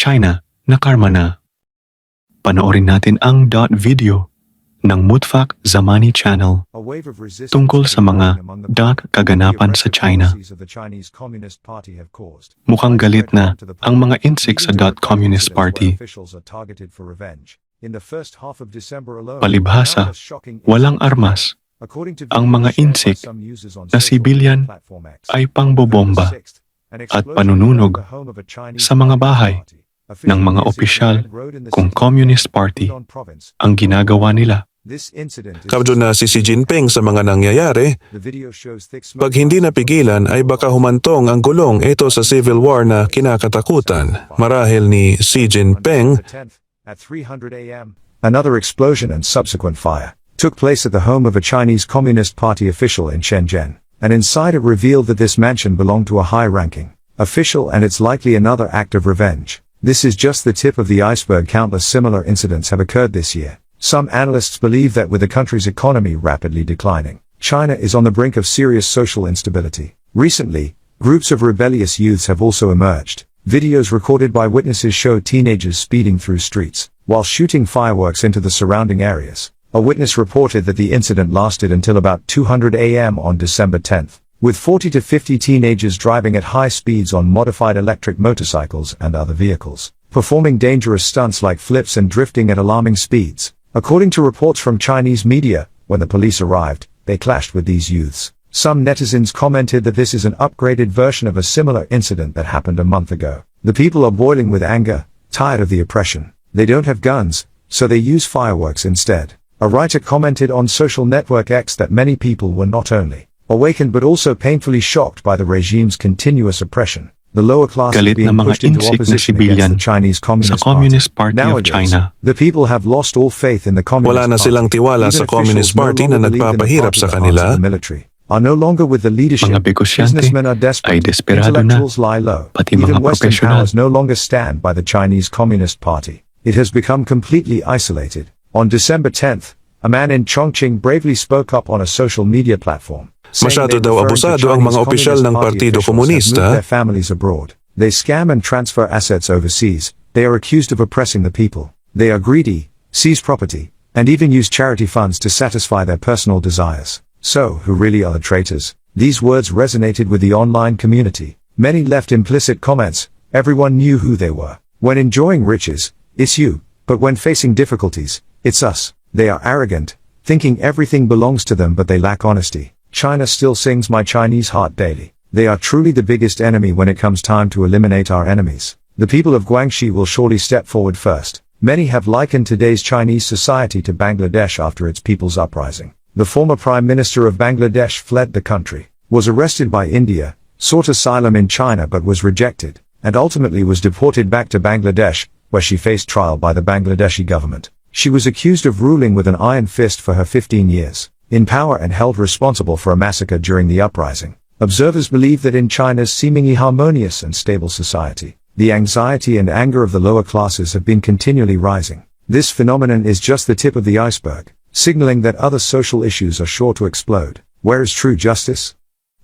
China na karma na. Panoorin natin ang video ng Mutfak Zamani Channel tungkol sa mga kaganapan sa China. Mukhang galit na ang mga insik sa Communist Party. Palibhasa, walang armas. Ang mga insik na sibilyan ay pangbobomba at panununog sa mga bahay ng mga opisyal kung Communist Party ang ginagawa nila. Kabdo na si Jinping sa mga nangyayari, pag hindi napigilan ay baka humantong ang gulong ito sa civil war na kinakatakutan. Marahil ni Xi Jinping. At 300 a.m., another explosion and subsequent fire took place at the home of a Chinese Communist Party official in Shenzhen. An insider revealed that this mansion belonged to a high-ranking official and it's likely another act of revenge. This is just the tip of the iceberg. Countless similar incidents have occurred this year. Some analysts believe that with the country's economy rapidly declining, China is on the brink of serious social instability. Recently, groups of rebellious youths have also emerged. Videos recorded by witnesses show teenagers speeding through streets while shooting fireworks into the surrounding areas. A witness reported that the incident lasted until about 200 a.m. on December 10th, with 40 to 50 teenagers driving at high speeds on modified electric motorcycles and other vehicles, performing dangerous stunts like flips and drifting at alarming speeds. According to reports from Chinese media, when the police arrived, they clashed with these youths. Some netizens commented that this is an upgraded version of a similar incident that happened a month ago. The people are boiling with anger, tired of the oppression. They don't have guns, so they use fireworks instead. A writer commented on social network X that many people were not only awakened but also painfully shocked by the regime's continuous oppression. The lower class is being pushed into opposition against the Chinese Communist Party. Nowadays, the people have lost all faith in the Communist Party. Wala na silang tiwala sa Communist Party na nagpapahirap sa kanila. Are no longer with the leadership. Businessmen are desperate. Intellectuals lie low. Even Western powers no longer stand by the Chinese Communist Party. It has become completely isolated. On December 10th, a man in Chongqing bravely spoke up on a social media platform. Masyado daw abusado ang mga opisyal ng Partido Komunista. Their families abroad. They scam and transfer assets overseas. They are accused of oppressing the people. They are greedy, seize property, and even use charity funds to satisfy their personal desires. So, who really are the traitors? These words resonated with the online community. Many left implicit comments. Everyone knew who they were. When enjoying riches, it's you. But when facing difficulties, it's us. They are arrogant, thinking everything belongs to them but they lack honesty. China still sings my Chinese heart daily. They are truly the biggest enemy when it comes time to eliminate our enemies. The people of Guangxi will surely step forward first. Many have likened today's Chinese society to Bangladesh after its people's uprising. The former Prime Minister of Bangladesh fled the country, was arrested by India, sought asylum in China but was rejected, and ultimately was deported back to Bangladesh, where she faced trial by the Bangladeshi government. She was accused of ruling with an iron fist for her 15 years in power and held responsible for a massacre during the uprising. Observers believe that in China's seemingly harmonious and stable society, the anxiety and anger of the lower classes have been continually rising. This phenomenon is just the tip of the iceberg, signaling that other social issues are sure to explode. Where is true justice?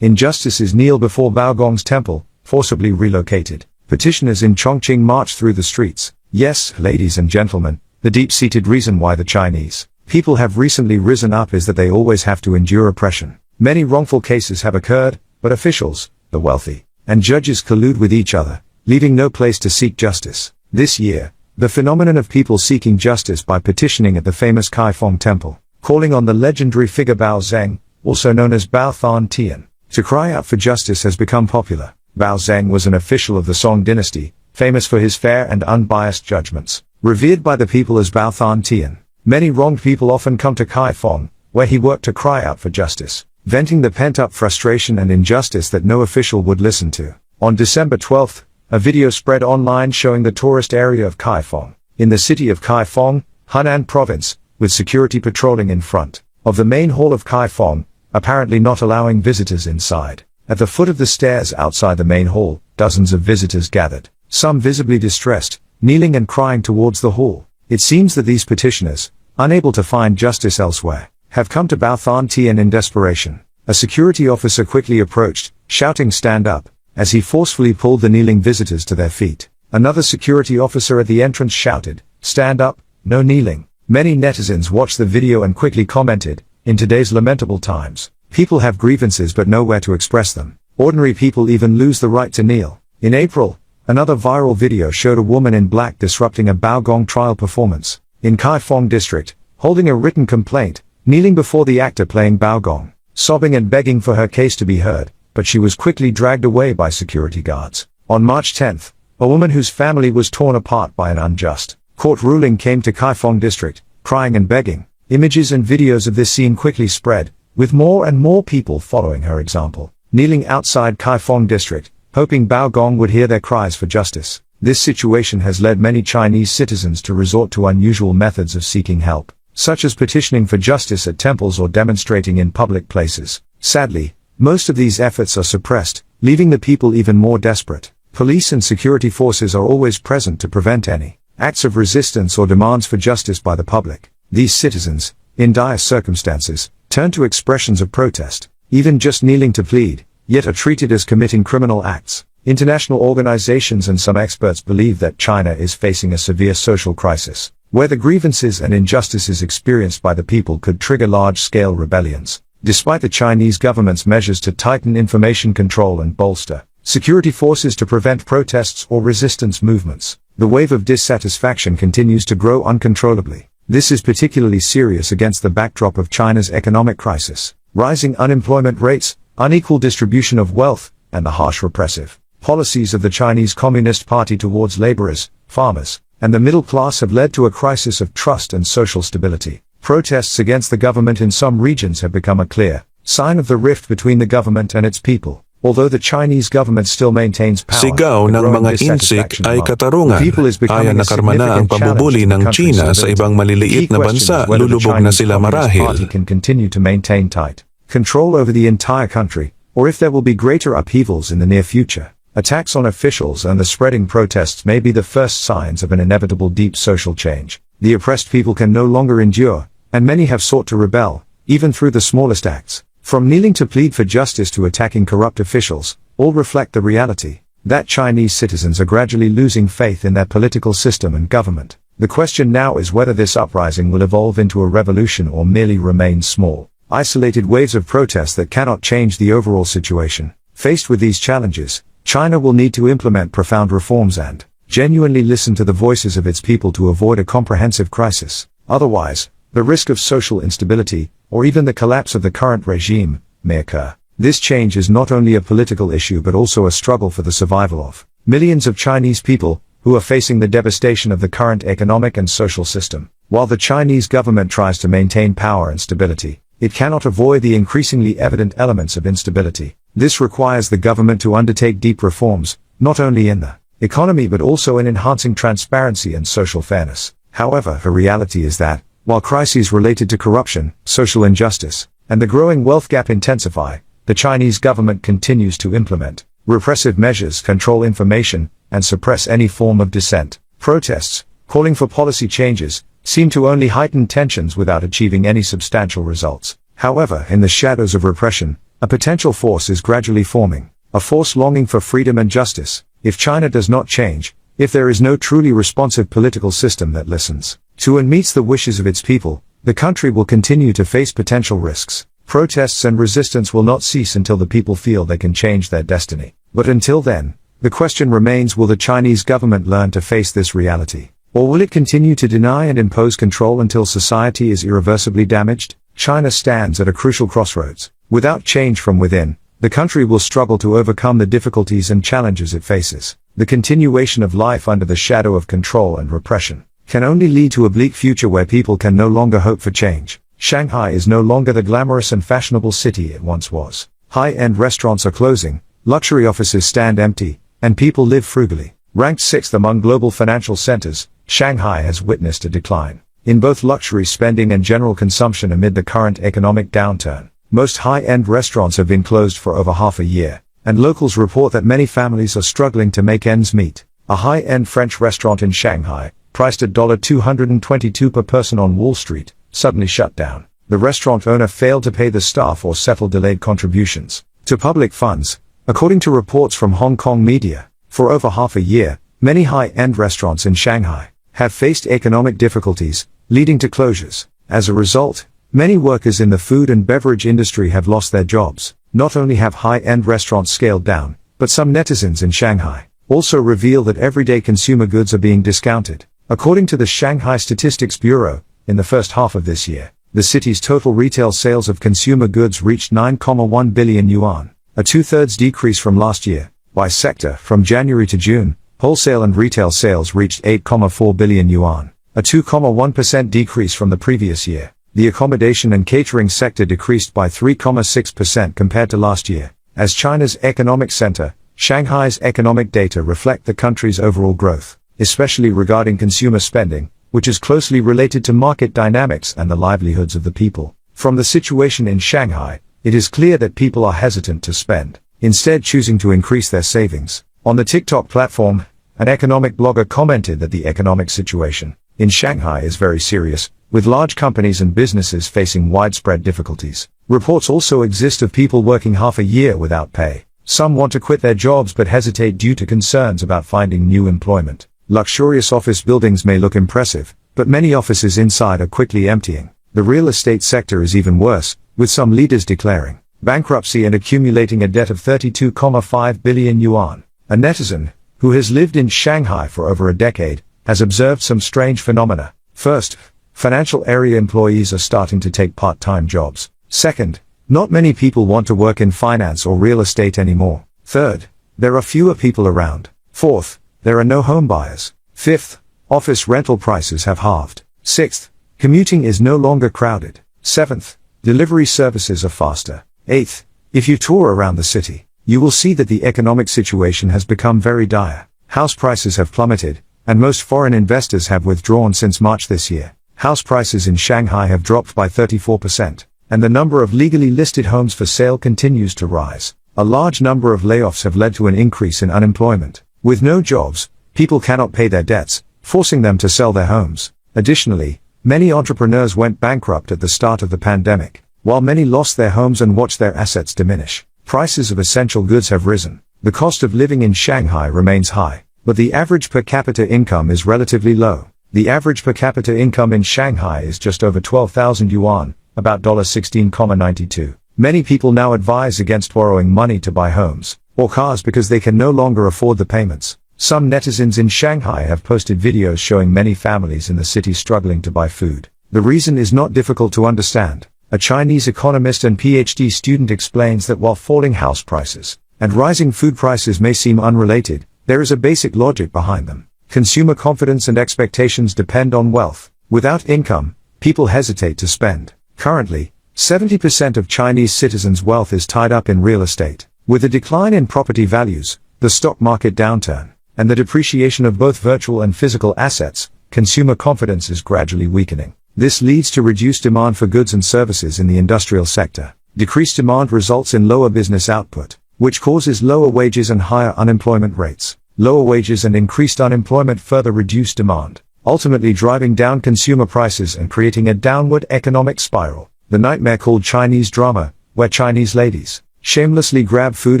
Injustices kneel before Baogong's temple, forcibly relocated. Petitioners in Chongqing march through the streets. Yes, ladies and gentlemen, the deep-seated reason why the Chinese people have recently risen up is that they always have to endure oppression. Many wrongful cases have occurred, but officials, the wealthy, and judges collude with each other, leaving no place to seek justice. This year, the phenomenon of people seeking justice by petitioning at the famous Kaifeng Temple, calling on the legendary figure Bao Zeng, also known as Bao Than Tian, to cry out for justice has become popular. Bao Zeng was an official of the Song dynasty, famous for his fair and unbiased judgments. Revered by the people as Bao Than Tian, many wronged people often come to Kaifeng, where he worked to cry out for justice, venting the pent-up frustration and injustice that no official would listen to. On December 12th, a video spread online showing the tourist area of Kaifeng, in the city of Kaifeng, Hunan province, with security patrolling in front of the main hall of Kaifeng, apparently not allowing visitors inside. At the foot of the stairs outside the main hall, dozens of visitors gathered, some visibly distressed, kneeling and crying towards the hall. It seems that these petitioners, unable to find justice elsewhere, have come to Bao Than Tian in desperation. A security officer quickly approached, shouting "Stand up," as he forcefully pulled the kneeling visitors to their feet. Another security officer at the entrance shouted, "Stand up, no kneeling." Many netizens watched the video and quickly commented, "In today's lamentable times, people have grievances but nowhere to express them. Ordinary people even lose the right to kneel." In April, another viral video showed a woman in black disrupting a Baogong trial performance in Kaifeng district, holding a written complaint, kneeling before the actor playing Baogong, sobbing and begging for her case to be heard, but she was quickly dragged away by security guards. On March 10th, a woman whose family was torn apart by an unjust court ruling came to Kaifeng district, crying and begging. Images and videos of this scene quickly spread, with more and more people following her example, kneeling outside Kaifeng district, hoping Baogong would hear their cries for justice. This situation has led many Chinese citizens to resort to unusual methods of seeking help, such as petitioning for justice at temples or demonstrating in public places. Sadly, most of these efforts are suppressed, leaving the people even more desperate. Police and security forces are always present to prevent any acts of resistance or demands for justice by the public. These citizens, in dire circumstances, turn to expressions of protest, even just kneeling to plead, yet are treated as committing criminal acts. International organizations and some experts believe that China is facing a severe social crisis, where the grievances and injustices experienced by the people could trigger large-scale rebellions. Despite the Chinese government's measures to tighten information control and bolster security forces to prevent protests or resistance movements, the wave of dissatisfaction continues to grow uncontrollably. This is particularly serious against the backdrop of China's economic crisis, rising unemployment rates, unequal distribution of wealth, and the harsh repressive policies of the Chinese Communist Party towards laborers, farmers, and the middle class have led to a crisis of trust and social stability. Protests against the government in some regions have become a clear sign of the rift between the government and its people. Although the Chinese government still maintains power, Sigaw ng mga insik ay katarungan. Ayan na karma na ang pambubuli ng China sa ibang maliliit na bansa, lulubog na sila marahil. Can continue to maintain tight control over the entire country, or if there will be greater upheavals in the near future. Attacks on officials and the spreading protests may be the first signs of an inevitable deep social change. The oppressed people can no longer endure, and many have sought to rebel, even through the smallest acts. From kneeling to plead for justice to attacking corrupt officials, all reflect the reality that Chinese citizens are gradually losing faith in their political system and government. The question now is whether this uprising will evolve into a revolution or merely remain small, isolated waves of protest that cannot change the overall situation. Faced with these challenges, China will need to implement profound reforms and genuinely listen to the voices of its people to avoid a comprehensive crisis. Otherwise, the risk of social instability, or even the collapse of the current regime, may occur. This change is not only a political issue but also a struggle for the survival of millions of Chinese people, who are facing the devastation of the current economic and social system. While the Chinese government tries to maintain power and stability, it cannot avoid the increasingly evident elements of instability. This requires the government to undertake deep reforms, not only in the economy but also in enhancing transparency and social fairness. However, the reality is that, while crises related to corruption, social injustice, and the growing wealth gap intensify, the Chinese government continues to implement repressive measures, control information, and suppress any form of dissent. Protests, calling for policy changes, seem to only heighten tensions without achieving any substantial results. However, in the shadows of repression, a potential force is gradually forming, a force longing for freedom and justice. If China does not change, if there is no truly responsive political system that listens to and meets the wishes of its people, the country will continue to face potential risks. Protests and resistance will not cease until the people feel they can change their destiny. But until then, the question remains, will the Chinese government learn to face this reality? Or will it continue to deny and impose control until society is irreversibly damaged? China stands at a crucial crossroads. Without change from within, the country will struggle to overcome the difficulties and challenges it faces. The continuation of life under the shadow of control and repression can only lead to a bleak future where people can no longer hope for change. Shanghai is no longer the glamorous and fashionable city it once was. High-end restaurants are closing, luxury offices stand empty, and people live frugally. Ranked 6th among global financial centers, Shanghai has witnessed a decline in both luxury spending and general consumption amid the current economic downturn. Most high-end restaurants have been closed for over half a year, and locals report that many families are struggling to make ends meet. A high-end French restaurant in Shanghai, priced at $222 per person on Wall Street, suddenly shut down. The restaurant owner failed to pay the staff or settle delayed contributions to public funds, according to reports from Hong Kong media. For over half a year, Many high-end restaurants in Shanghai have faced economic difficulties, leading to closures. As a result, many workers in the food and beverage industry have lost their jobs. Not only have high-end restaurants scaled down, but some netizens in Shanghai also reveal that everyday consumer goods are being discounted. According to the Shanghai Statistics Bureau, in the first half of this year, the city's total retail sales of consumer goods reached 9.1 billion yuan, a two-thirds decrease from last year. By sector, from January to June, wholesale and retail sales reached 8.4 billion yuan, a 2.1% decrease from the previous year. The accommodation and catering sector decreased by 3.6% compared to last year. As China's economic center, Shanghai's economic data reflect the country's overall growth, especially regarding consumer spending, which is closely related to market dynamics and the livelihoods of the people. From the situation in Shanghai, it is clear that people are hesitant to spend, instead choosing to increase their savings. On the TikTok platform, an economic blogger commented that the economic situation in Shanghai is very serious, with large companies and businesses facing widespread difficulties. Reports also exist of people working half a year without pay. Some want to quit their jobs but hesitate due to concerns about finding new employment. Luxurious office buildings may look impressive, but many offices inside are quickly emptying. The real estate sector is even worse, with some leaders declaring bankruptcy and accumulating a debt of 32.5 billion yuan. A netizen, who has lived in Shanghai for over a decade, has observed some strange phenomena. First, financial area employees are starting to take part-time jobs. Second, not many people want to work in finance or real estate anymore. Third, there are fewer people around. Fourth, there are no home buyers. Fifth, office rental prices have halved. Sixth, commuting is no longer crowded. Seventh, delivery services are faster. Eighth, if you tour around the city, you will see that the economic situation has become very dire. House prices have plummeted, and most foreign investors have withdrawn since March this year. House prices in Shanghai have dropped by 34%, and the number of legally listed homes for sale continues to rise. A large number of layoffs have led to an increase in unemployment. With no jobs, people cannot pay their debts, forcing them to sell their homes. Additionally, many entrepreneurs went bankrupt at the start of the pandemic, while many lost their homes and watched their assets diminish. Prices of essential goods have risen. The cost of living in Shanghai remains high, but the average per capita income is relatively low. The average per capita income in Shanghai is just over 12,000 yuan, about $16.92. Many people now advise against borrowing money to buy homes or cars because they can no longer afford the payments. Some netizens in Shanghai have posted videos showing many families in the city struggling to buy food. The reason is not difficult to understand. A Chinese economist and PhD student explains that while falling house prices and rising food prices may seem unrelated, there is a basic logic behind them. Consumer confidence and expectations depend on wealth. Without income, people hesitate to spend. Currently, 70% of Chinese citizens' wealth is tied up in real estate. With a decline in property values, the stock market downturn, and the depreciation of both virtual and physical assets, consumer confidence is gradually weakening. This leads to reduced demand for goods and services in the industrial sector. Decreased demand results in lower business output, which causes lower wages and higher unemployment rates. Lower wages and increased unemployment further reduce demand, ultimately driving down consumer prices and creating a downward economic spiral. The nightmare called Chinese drama, where Chinese ladies shamelessly grab food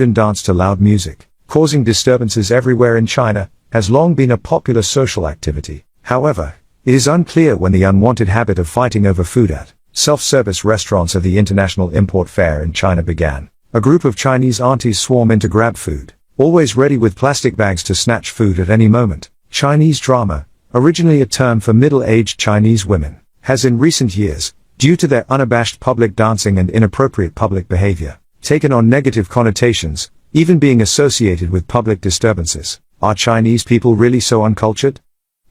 and dance to loud music, causing disturbances everywhere in China, has long been a popular social activity. However, it is unclear when the unwanted habit of fighting over food at self-service restaurants at the International Import Fair in China began. A group of Chinese aunties swarm in to grab food, always ready with plastic bags to snatch food at any moment. Chinese drama, originally a term for middle-aged Chinese women, has in recent years, due to their unabashed public dancing and inappropriate public behavior, taken on negative connotations, even being associated with public disturbances. Are Chinese people really so uncultured?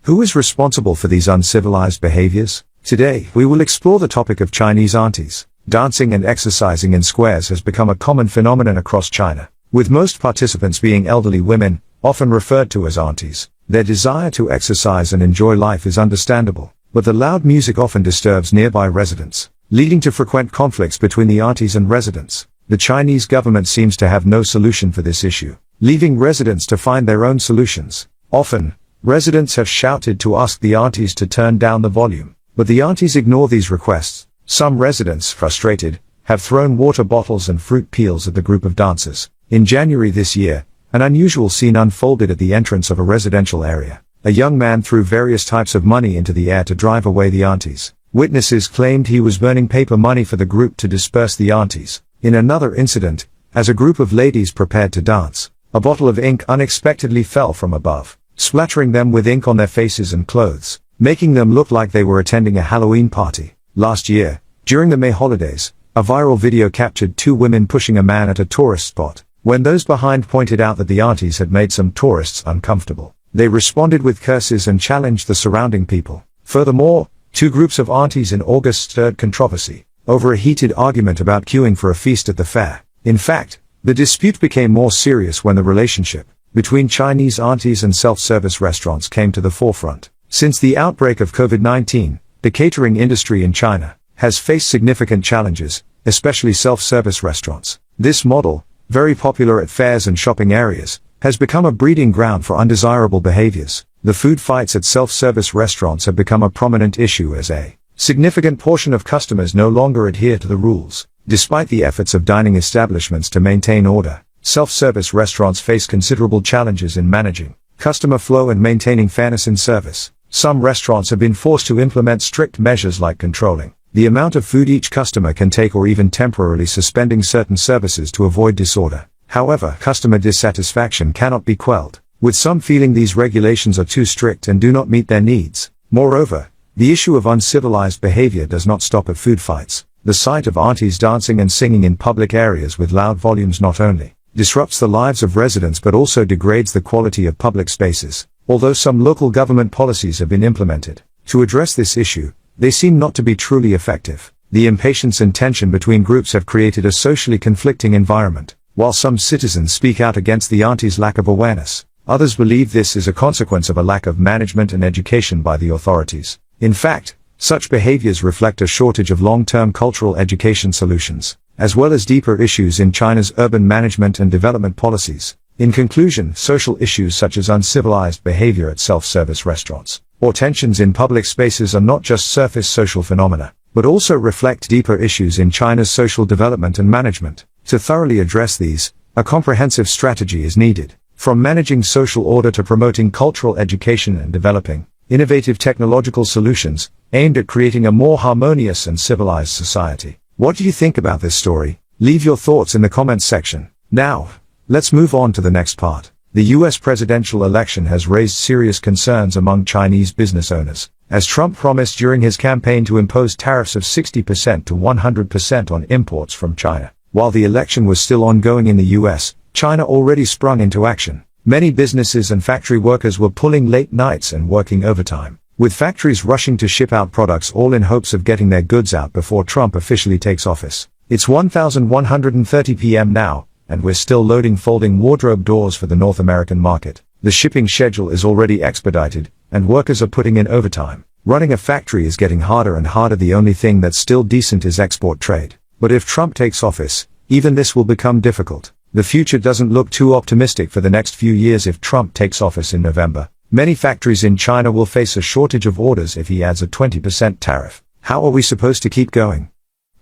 Who is responsible for these uncivilized behaviors? Today, we will explore the topic of Chinese aunties. Dancing and exercising in squares has become a common phenomenon across China, with most participants being elderly women, often referred to as aunties. Their desire to exercise and enjoy life is understandable, but the loud music often disturbs nearby residents, leading to frequent conflicts between the aunties and residents. The Chinese government seems to have no solution for this issue, leaving residents to find their own solutions. Often, residents have shouted to ask the aunties to turn down the volume, but the aunties ignore these requests. Some residents, frustrated, have thrown water bottles and fruit peels at the group of dancers. In January this year, An unusual scene unfolded at the entrance of a residential area. A young man threw various types of money into the air to drive away the aunties. Witnesses claimed he was burning paper money for the group to disperse the aunties. In another incident, as a group of ladies prepared to dance, a bottle of ink unexpectedly fell from above, splattering them with ink on their faces and clothes, making them look like they were attending a Halloween party. Last year, during the May holidays, a viral video captured two women pushing a man at a tourist spot. When those behind pointed out that the aunties had made some tourists uncomfortable, they responded with curses and challenged the surrounding people. Furthermore, two groups of aunties in August stirred controversy over a heated argument about queuing for a feast at the fair. In fact, the dispute became more serious when the relationship between Chinese aunties and self-service restaurants came to the forefront. Since the outbreak of COVID-19, the catering industry in China has faced significant challenges, especially self-service restaurants. This model, very popular at fairs and shopping areas, has become a breeding ground for undesirable behaviors. The food fights at self-service restaurants have become a prominent issue as a significant portion of customers no longer adhere to the rules. Despite the efforts of dining establishments to maintain order, self-service restaurants face considerable challenges in managing customer flow and maintaining fairness in service. Some restaurants have been forced to implement strict measures like controlling the amount of food each customer can take or even temporarily suspending certain services to avoid disorder. However, customer dissatisfaction cannot be quelled, with some feeling these regulations are too strict and do not meet their needs. Moreover, the issue of uncivilized behavior does not stop at food fights. The sight of aunties dancing and singing in public areas with loud volumes not only disrupts the lives of residents but also degrades the quality of public spaces. Although some local government policies have been implemented to address this issue, they seem not to be truly effective. The impatience and tension between groups have created a socially conflicting environment. While some citizens speak out against the aunties' lack of awareness, others believe this is a consequence of a lack of management and education by the authorities. In fact, such behaviors reflect a shortage of long-term cultural education solutions, as well as deeper issues in China's urban management and development policies. In conclusion, social issues such as uncivilized behavior at self-service restaurants or tensions in public spaces are not just surface social phenomena, but also reflect deeper issues in China's social development and management. To thoroughly address these, a comprehensive strategy is needed, from managing social order to promoting cultural education and developing innovative technological solutions aimed at creating a more harmonious and civilized society. What do you think about this story? Leave your thoughts in the comments section. Now, let's move on to the next part. The US presidential election has raised serious concerns among Chinese business owners, as Trump promised during his campaign to impose tariffs of 60% to 100% on imports from China. While the election was still ongoing in the US, China already sprung into action. Many businesses and factory workers were pulling late nights and working overtime, with factories rushing to ship out products all in hopes of getting their goods out before Trump officially takes office. It's 1130 p.m. now, and we're still loading folding wardrobe doors for the North American market. The shipping schedule is already expedited, and workers are putting in overtime. Running a factory is getting harder and harder. The only thing that's still decent is export trade. But if Trump takes office, even this will become difficult. The future doesn't look too optimistic for the next few years if Trump takes office in November. Many factories in China will face a shortage of orders if he adds a 20% tariff. How are we supposed to keep going?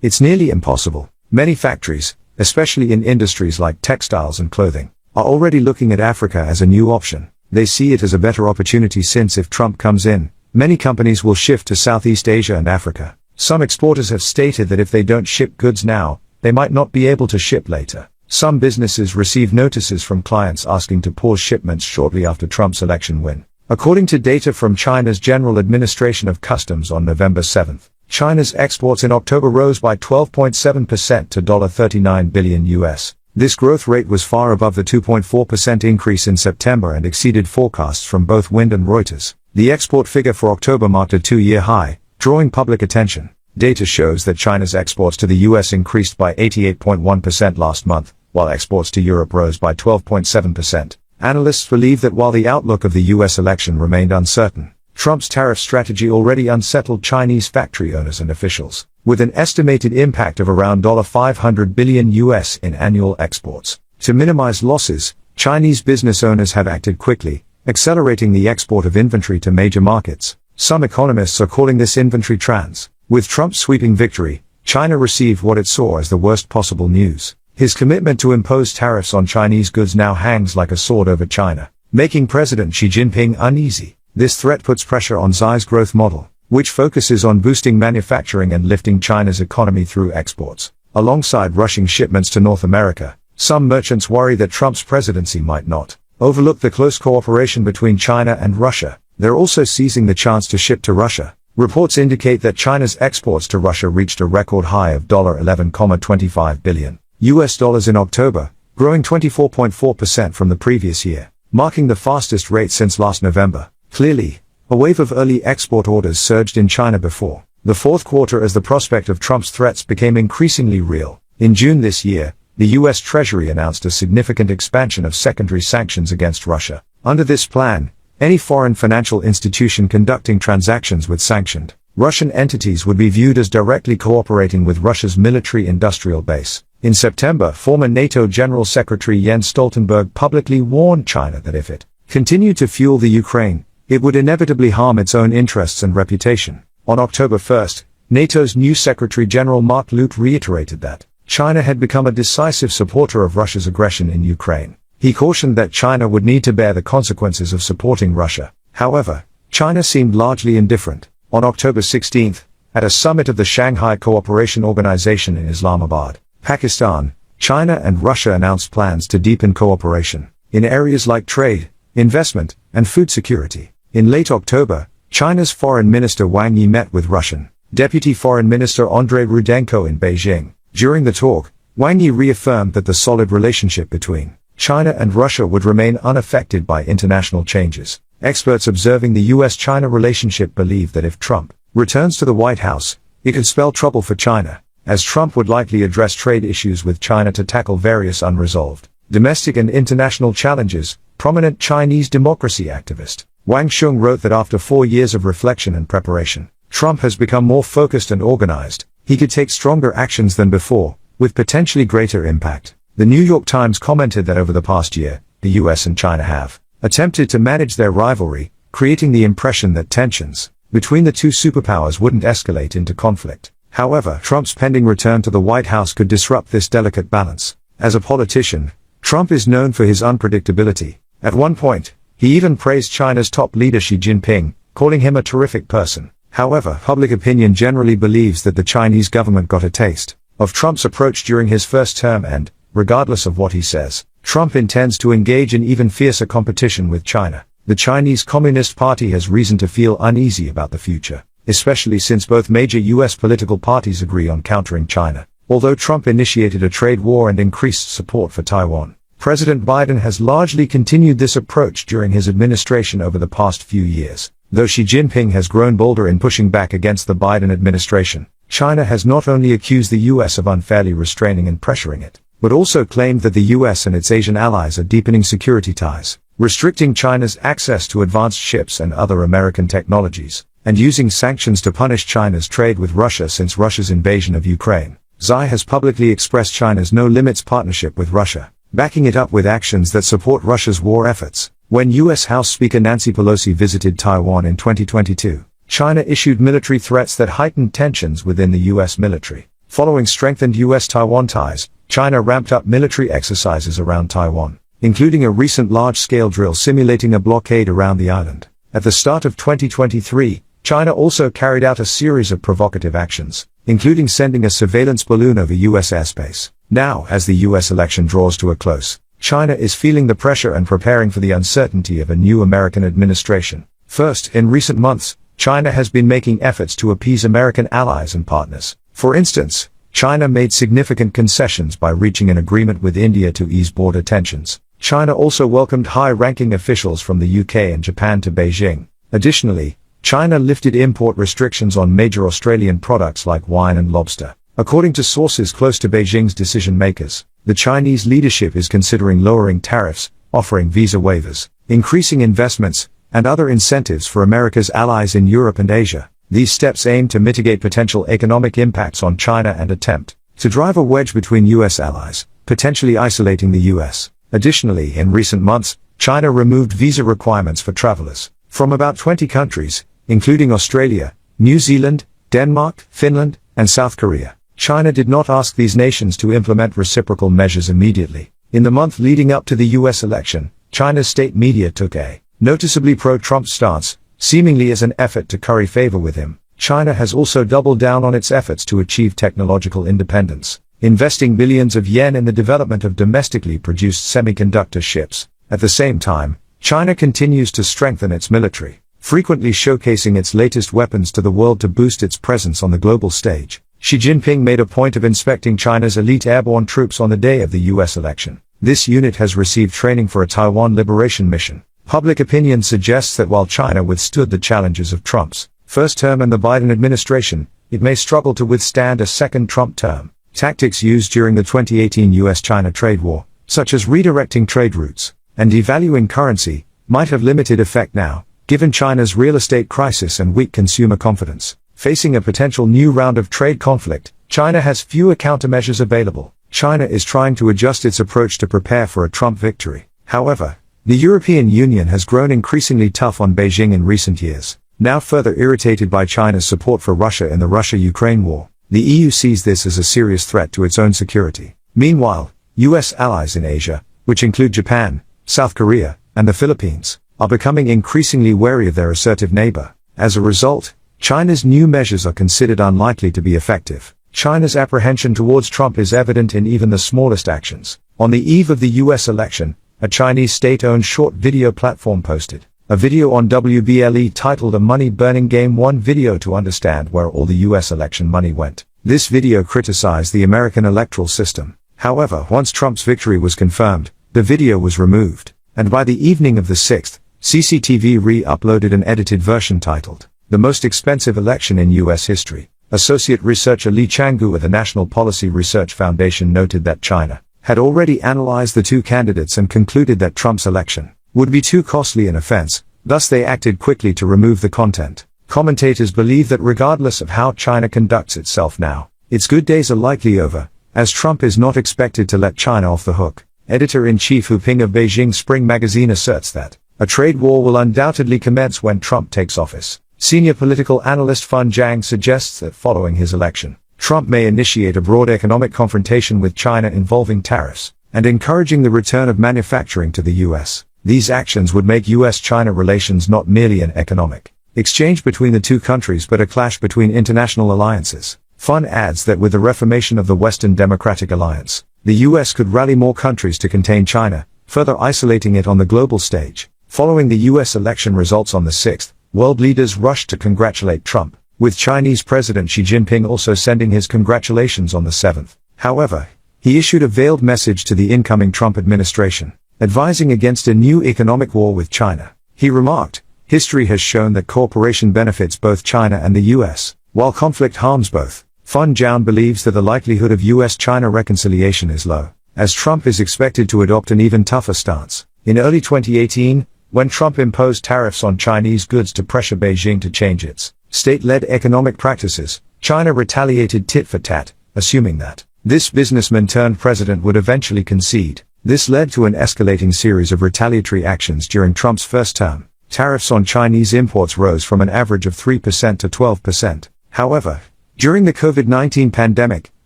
It's nearly impossible. Many factories, especially in industries like textiles and clothing, are already looking at Africa as a new option. They see it as a better opportunity since if Trump comes in, many companies will shift to Southeast Asia and Africa. Some exporters have stated that if they don't ship goods now, they might not be able to ship later. Some businesses receive notices from clients asking to pause shipments shortly after Trump's election win. According to data from China's General Administration of Customs on November 7, China's exports in October rose by 12.7% to $39 billion US. This growth rate was far above the 2.4% increase in September and exceeded forecasts from both Wind and Reuters. The export figure for October marked a two-year high, drawing public attention. Data shows that China's exports to the US increased by 88.1% last month, while exports to Europe rose by 12.7%. Analysts believe that while the outlook of the US election remained uncertain, Trump's tariff strategy already unsettled Chinese factory owners and officials, with an estimated impact of around $500 billion US in annual exports. To minimize losses, Chinese business owners have acted quickly, accelerating the export of inventory to major markets. Some economists are calling this inventory trans. With Trump's sweeping victory, China received what it saw as the worst possible news. His commitment to impose tariffs on Chinese goods now hangs like a sword over China, making President Xi Jinping uneasy. This threat puts pressure on Xi's growth model, which focuses on boosting manufacturing and lifting China's economy through exports. Alongside rushing shipments to North America, some merchants worry that Trump's presidency might not overlook the close cooperation between China and Russia. They're also seizing the chance to ship to Russia. Reports indicate that China's exports to Russia reached a record high of $11.25 billion in October, growing 24.4% from the previous year, marking the fastest rate since last November. Clearly, a wave of early export orders surged in China before the fourth quarter as the prospect of Trump's threats became increasingly real. In June this year, the U.S. Treasury announced a significant expansion of secondary sanctions against Russia. Under this plan, any foreign financial institution conducting transactions with sanctioned Russian entities would be viewed as directly cooperating with Russia's military-industrial base. In September, former NATO General Secretary Jens Stoltenberg publicly warned China that if it continued to fuel the Ukraine, it would inevitably harm its own interests and reputation. On October 1st, NATO's new Secretary General Mark Rutte reiterated that China had become a decisive supporter of Russia's aggression in Ukraine. He cautioned that China would need to bear the consequences of supporting Russia. However, China seemed largely indifferent. On October 16th, at a summit of the Shanghai Cooperation Organization in Islamabad, Pakistan, China and Russia announced plans to deepen cooperation in areas like trade, investment, and food security. In late October, China's Foreign Minister Wang Yi met with Russian Deputy Foreign Minister Andrei Rudenko in Beijing. During the talk, Wang Yi reaffirmed that the solid relationship between China and Russia would remain unaffected by international changes. Experts observing the U.S.-China relationship believe that if Trump returns to the White House, it could spell trouble for China, as Trump would likely address trade issues with China to tackle various unresolved domestic and international challenges. Prominent Chinese democracy activist Wang Sheng wrote that after 4 years of reflection and preparation, Trump has become more focused and organized. He could take stronger actions than before, with potentially greater impact. The New York Times commented that over the past year, the US and China have attempted to manage their rivalry, creating the impression that tensions between the two superpowers wouldn't escalate into conflict. However, Trump's pending return to the White House could disrupt this delicate balance. As a politician, Trump is known for his unpredictability. At one point, he even praised China's top leader Xi Jinping, calling him a terrific person. However, public opinion generally believes that the Chinese government got a taste of Trump's approach during his first term and, regardless of what he says, Trump intends to engage in even fiercer competition with China. The Chinese Communist Party has reason to feel uneasy about the future, especially since both major U.S. political parties agree on countering China. Although Trump initiated a trade war and increased support for Taiwan, President Biden has largely continued this approach during his administration over the past few years. Though Xi Jinping has grown bolder in pushing back against the Biden administration, China has not only accused the U.S. of unfairly restraining and pressuring it, but also claimed that the U.S. and its Asian allies are deepening security ties, restricting China's access to advanced ships and other American technologies, and using sanctions to punish China's trade with Russia since Russia's invasion of Ukraine. Xi has publicly expressed China's no-limits partnership with Russia, backing it up with actions that support Russia's war efforts. When U.S. House Speaker Nancy Pelosi visited Taiwan in 2022, China issued military threats that heightened tensions within the U.S. military. Following strengthened U.S.-Taiwan ties, China ramped up military exercises around Taiwan, including a recent large-scale drill simulating a blockade around the island. At the start of 2023, China also carried out a series of provocative actions, including sending a surveillance balloon over U.S. airspace. Now, as the U.S. election draws to a close, China is feeling the pressure and preparing for the uncertainty of a new American administration. First, in recent months, China has been making efforts to appease American allies and partners. For instance, China made significant concessions by reaching an agreement with India to ease border tensions. China also welcomed high-ranking officials from the UK and Japan to Beijing. Additionally, China lifted import restrictions on major Australian products like wine and lobster. According to sources close to Beijing's decision-makers, the Chinese leadership is considering lowering tariffs, offering visa waivers, increasing investments, and other incentives for America's allies in Europe and Asia. These steps aim to mitigate potential economic impacts on China and attempt to drive a wedge between U.S. allies, potentially isolating the U.S. Additionally, in recent months, China removed visa requirements for travelers from about 20 countries, including Australia, New Zealand, Denmark, Finland, and South Korea. China did not ask these nations to implement reciprocal measures immediately. In the month leading up to the US election, China's state media took a noticeably pro-Trump stance, seemingly as an effort to curry favor with him. China has also doubled down on its efforts to achieve technological independence, investing billions of yen in the development of domestically produced semiconductor chips. At the same time, China continues to strengthen its military, frequently showcasing its latest weapons to the world to boost its presence on the global stage. Xi Jinping made a point of inspecting China's elite airborne troops on the day of the US election. This unit has received training for a Taiwan liberation mission. Public opinion suggests that while China withstood the challenges of Trump's first term and the Biden administration, it may struggle to withstand a second Trump term. Tactics used during the 2018 US-China trade war, such as redirecting trade routes and devaluing currency, might have limited effect now, given China's real estate crisis and weak consumer confidence. Facing a potential new round of trade conflict, China has fewer countermeasures available. China is trying to adjust its approach to prepare for a Trump victory. However, the European Union has grown increasingly tough on Beijing in recent years. Now further irritated by China's support for Russia in the Russia-Ukraine war, the EU sees this as a serious threat to its own security. Meanwhile, US allies in Asia, which include Japan, South Korea, and the Philippines, are becoming increasingly wary of their assertive neighbor. As a result, China's new measures are considered unlikely to be effective. China's apprehension towards Trump is evident in even the smallest actions. On the eve of the US election, a Chinese state-owned short video platform posted a video on WBLE titled "A Money-Burning Game 1 Video to Understand Where All the US Election Money Went." This video criticized the American electoral system. However, once Trump's victory was confirmed, the video was removed, and by the evening of the 6th, CCTV re-uploaded an edited version titled "The Most Expensive Election in US History." Associate researcher Li Changgu of the National Policy Research Foundation noted that China had already analyzed the two candidates and concluded that Trump's election would be too costly an offense, thus they acted quickly to remove the content. Commentators believe that regardless of how China conducts itself now, its good days are likely over, as Trump is not expected to let China off the hook. Editor-in-chief Hu Ping of Beijing Spring Magazine asserts that a trade war will undoubtedly commence when Trump takes office. Senior political analyst Fun Zhang suggests that following his election, Trump may initiate a broad economic confrontation with China involving tariffs and encouraging the return of manufacturing to the US. These actions would make US-China relations not merely an economic exchange between the two countries but a clash between international alliances. Fun adds that with the reformation of the Western Democratic Alliance, the US could rally more countries to contain China, further isolating it on the global stage. Following the US election results on the 6th, world leaders rushed to congratulate Trump, with Chinese President Xi Jinping also sending his congratulations on the 7th. However, he issued a veiled message to the incoming Trump administration, advising against a new economic war with China. He remarked, "History has shown that cooperation benefits both China and the US, while conflict harms both." Fun Zhang believes that the likelihood of US-China reconciliation is low, as Trump is expected to adopt an even tougher stance. In early 2018, when Trump imposed tariffs on Chinese goods to pressure Beijing to change its state-led economic practices, China retaliated tit for tat, assuming that this businessman turned president would eventually concede. This led to an escalating series of retaliatory actions during Trump's first term. Tariffs on Chinese imports rose from an average of 3% to 12%. However, during the COVID-19 pandemic,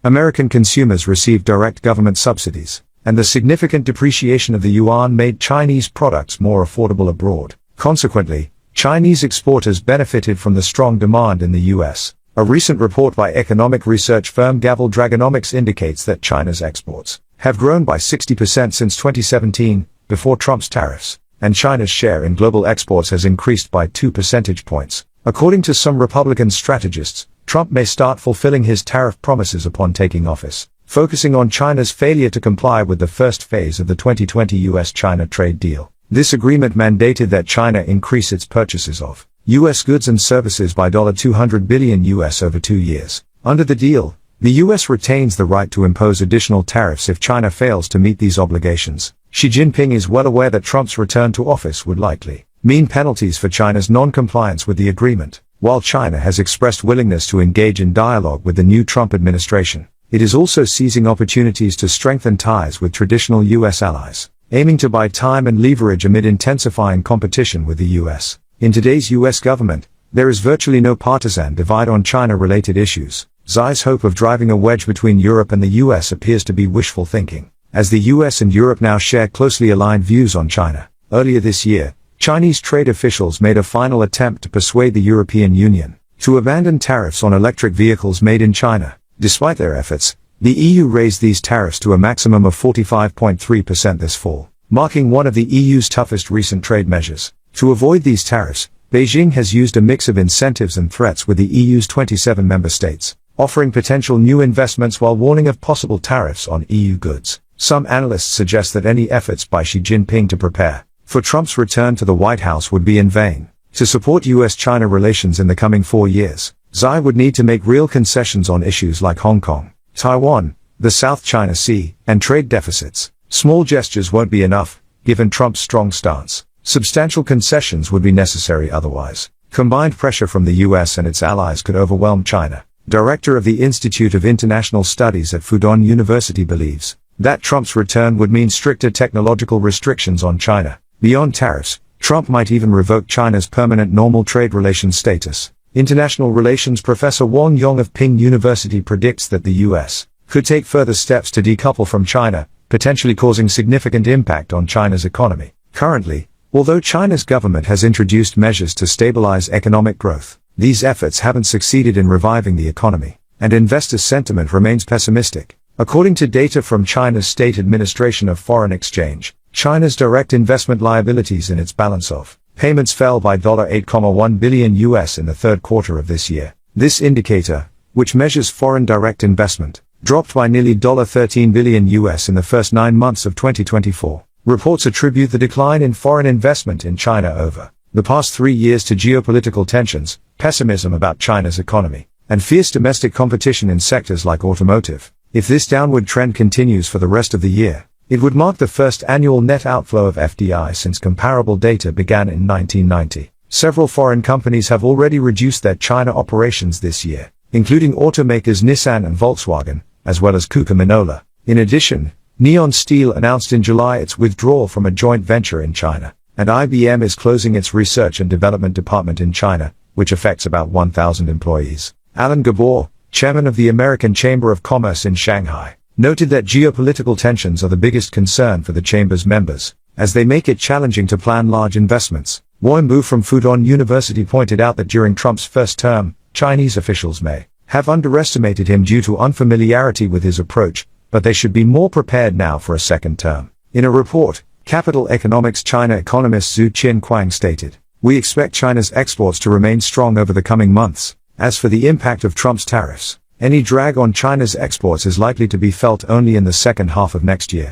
American consumers received direct government subsidies, and the significant depreciation of the yuan made Chinese products more affordable abroad. Consequently, Chinese exporters benefited from the strong demand in the US. A recent report by economic research firm Gavel Dragonomics indicates that China's exports have grown by 60% since 2017, before Trump's tariffs, and China's share in global exports has increased by 2 percentage points. According to some Republican strategists, Trump may start fulfilling his tariff promises upon taking office, focusing on China's failure to comply with the first phase of the 2020 US-China trade deal. This agreement mandated that China increase its purchases of US goods and services by $200 billion over 2 years. Under the deal, the US retains the right to impose additional tariffs if China fails to meet these obligations. Xi Jinping is well aware that Trump's return to office would likely mean penalties for China's non-compliance with the agreement. While China has expressed willingness to engage in dialogue with the new Trump administration, it is also seizing opportunities to strengthen ties with traditional US allies, aiming to buy time and leverage amid intensifying competition with the US. In today's US government, there is virtually no partisan divide on China-related issues. Xi's hope of driving a wedge between Europe and the US appears to be wishful thinking, as the US and Europe now share closely aligned views on China. Earlier this year, Chinese trade officials made a final attempt to persuade the European Union to abandon tariffs on electric vehicles made in China. Despite their efforts, the EU raised these tariffs to a maximum of 45.3% this fall, marking one of the EU's toughest recent trade measures. To avoid these tariffs, Beijing has used a mix of incentives and threats with the EU's 27 member states, offering potential new investments while warning of possible tariffs on EU goods. Some analysts suggest that any efforts by Xi Jinping to prepare for Trump's return to the White House would be in vain. To support US-China relations in the coming 4 years, Xi would need to make real concessions on issues like Hong Kong, Taiwan, the South China Sea, and trade deficits. Small gestures won't be enough, given Trump's strong stance. Substantial concessions would be necessary otherwise. Combined pressure from the US and its allies could overwhelm China. Director of the Institute of International Studies at Fudan University believes that Trump's return would mean stricter technological restrictions on China. Beyond tariffs, Trump might even revoke China's permanent normal trade relations status. International relations professor Wang Yong of Ping University predicts that the US could take further steps to decouple from China, potentially causing significant impact on China's economy. Currently, although China's government has introduced measures to stabilize economic growth, these efforts haven't succeeded in reviving the economy, and investor sentiment remains pessimistic. According to data from China's State Administration of Foreign Exchange, China's direct investment liabilities in its balance of payments fell by $8.1 billion in the third quarter of this year. This indicator, which measures foreign direct investment, dropped by nearly $13 billion in the first 9 months of 2024. Reports attribute the decline in foreign investment in China over the past 3 years to geopolitical tensions, pessimism about China's economy, and fierce domestic competition in sectors like automotive. If this downward trend continues for the rest of the year, it would mark the first annual net outflow of FDI since comparable data began in 1990. Several foreign companies have already reduced their China operations this year, including automakers Nissan and Volkswagen, as well as Kuka Minola. In addition, Neon Steel announced in July its withdrawal from a joint venture in China, and IBM is closing its research and development department in China, which affects about 1,000 employees. Alan Gabor, chairman of the American Chamber of Commerce in Shanghai, noted that geopolitical tensions are the biggest concern for the Chamber's members, as they make it challenging to plan large investments. Wang Bu from Fudan University pointed out that during Trump's first term, Chinese officials may have underestimated him due to unfamiliarity with his approach, but they should be more prepared now for a second term. In a report, Capital Economics China economist Zhu Qinquang stated, "We expect China's exports to remain strong over the coming months. As for the impact of Trump's tariffs, any drag on China's exports is likely to be felt only in the second half of next year."